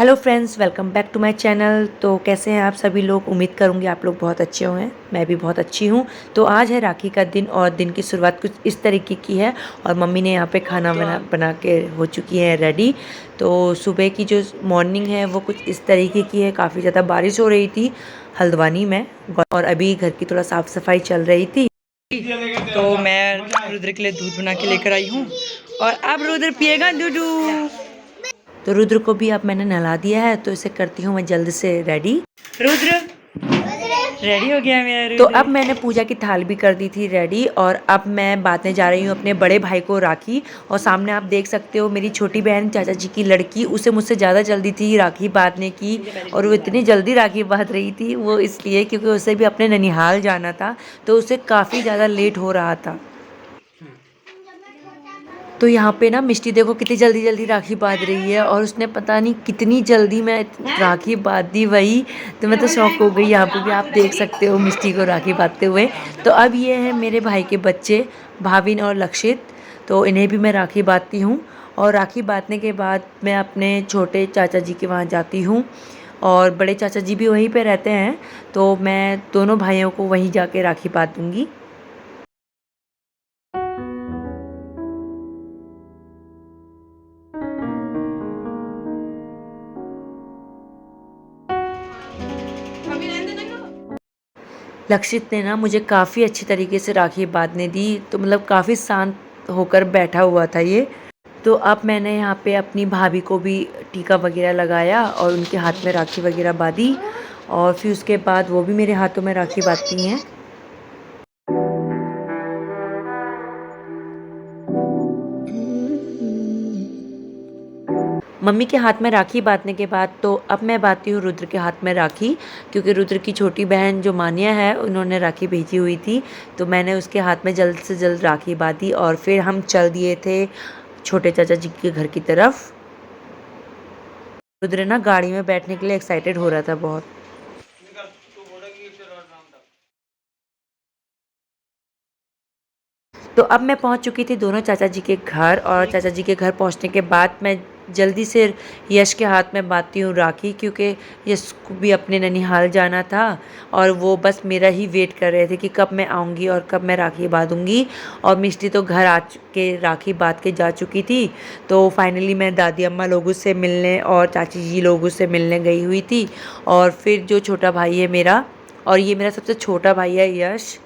Hello friends, welcome back to my channel. तो कैसे हैं आप सभी लोग? उम्मीद करूंगी आप लोग बहुत अच्छे होंगे। मैं भी बहुत अच्छी हूं। तो आज है राखी का दिन और दिन की शुरुआत कुछ इस तरीके की है और मम्मी ने यहाँ पे खाना बना के हो चुकी है रेडी। तो सुबह की जो मॉर्निंग है वो कुछ इस तरीके की है। काफ़ी ज़्यादा बारिश हो रही थी हल्द्वानी में और अभी घर की थोड़ा साफ़ सफाई चल रही थी। तो मैं रुद्र के लिए दूध बना के लेकर आई हूँ और अब रुद्र पिएगा दूधू। तो रुद्र को भी अब मैंने नहला दिया है, तो इसे करती हूँ मैं जल्द से रेडी। रुद्र रेडी हो गया मेरा रुद्र। तो अब मैंने पूजा की थाल भी कर दी थी रेडी और अब मैं बांधने जा रही हूँ अपने बड़े भाई को राखी। और सामने आप देख सकते हो मेरी छोटी बहन चाचा जी की लड़की, उसे मुझसे ज़्यादा जल्दी थी राखी बांधने की। और वो इतनी जल्दी राखी बांध रही थी वो इसलिए क्योंकि उसे भी अपने ननिहाल जाना था, तो उसे काफ़ी ज़्यादा लेट हो रहा था। तो यहाँ पे ना मिष्टी देखो कितनी जल्दी जल्दी राखी बांध रही है और उसने पता नहीं कितनी जल्दी मैं राखी बांध दी वही। तो मैं तो शौक हो गई। यहाँ पे भी आप देख सकते हो मिष्टी को राखी बांधते हुए। तो अब ये है मेरे भाई के बच्चे भाविन और लक्षित, तो इन्हें भी मैं राखी बांधती हूँ। और राखी बांधने के बाद मैं अपने छोटे चाचा जी के वहाँ जाती हूँ और बड़े चाचा जी भी वहीं पर रहते हैं, तो मैं दोनों भाइयों को वहीं जाके राखी बांध दूँगी। लक्षित ने ना मुझे काफ़ी अच्छी तरीके से राखी बांधने दी, तो मतलब काफ़ी शांत होकर बैठा हुआ था ये। तो अब मैंने यहाँ पे अपनी भाभी को भी टीका वगैरह लगाया और उनके हाथ में राखी वगैरह बांधी और फिर उसके बाद वो भी मेरे हाथों में राखी बांधती हैं। मम्मी के हाथ में राखी बांधने के बाद तो अब मैं बांधती हूँ रुद्र के हाथ में राखी, क्योंकि रुद्र की छोटी बहन जो मानिया है उन्होंने राखी भेजी हुई थी। तो मैंने उसके हाथ में जल्द से जल्द राखी बांधी और फिर हम चल दिए थे छोटे चाचा जी के घर की तरफ। रुद्र ना गाड़ी में बैठने के लिए एक्साइटेड हो रहा था बहुत। तो अब मैं पहुंच चुकी थी दोनों चाचा जी के घर और चाचा जी के घर पहुंचने के बाद मैं जल्दी से यश के हाथ में बांधती हूँ राखी, क्योंकि यश को भी अपने ननिहाल जाना था और वो बस मेरा ही वेट कर रहे थे कि कब मैं आऊँगी और कब मैं राखी बांधूँगी। और मिष्टी तो घर आ के राखी बांध के जा चुकी थी। तो फाइनली मैं दादी अम्मा लोगों से मिलने और चाची जी लोगों से मिलने गई हुई थी। और फिर जो छोटा भाई है मेरा, और ये मेरा सबसे छोटा भाई है यश।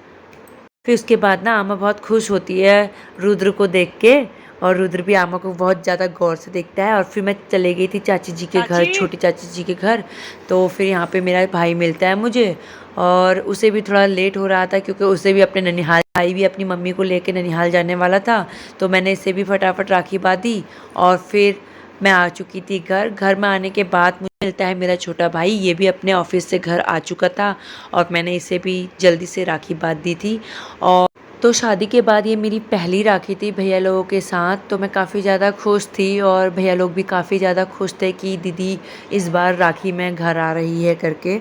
फिर उसके बाद ना आमा बहुत खुश होती है रुद्र को देख के और रुद्र भी आमा को बहुत ज़्यादा गौर से देखता है। और फिर मैं चले गई थी चाची जी के घर, छोटी चाची जी के घर। तो फिर यहाँ पे मेरा भाई मिलता है मुझे और उसे भी थोड़ा लेट हो रहा था क्योंकि उसे भी अपने ननिहाल, भाई भी अपनी मम्मी को लेके ननिहाल जाने वाला था। तो मैंने इसे भी फटाफट राखी बांधी और फिर मैं आ चुकी थी घर। घर में आने के बाद मुझे मिलता है मेरा छोटा भाई, ये भी अपने ऑफिस से घर आ चुका था और मैंने इसे भी जल्दी से राखी बांध दी थी। और तो शादी के बाद ये मेरी पहली राखी थी भैया लोगों के साथ, तो मैं काफ़ी ज़्यादा खुश थी और भैया लोग भी काफ़ी ज़्यादा खुश थे कि दीदी इस बार राखी में घर आ रही है करके।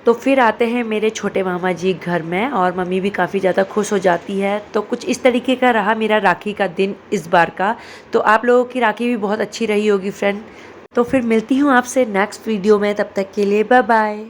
तो फिर आते हैं मेरे छोटे मामा जी घर में और मम्मी भी काफ़ी ज़्यादा खुश हो जाती है। तो कुछ इस तरीके का रहा मेरा राखी का दिन इस बार का। तो आप लोगों की राखी भी बहुत अच्छी रही होगी फ्रेंड। तो फिर मिलती हूँ आपसे नेक्स्ट वीडियो में, तब तक के लिए बाय बाय।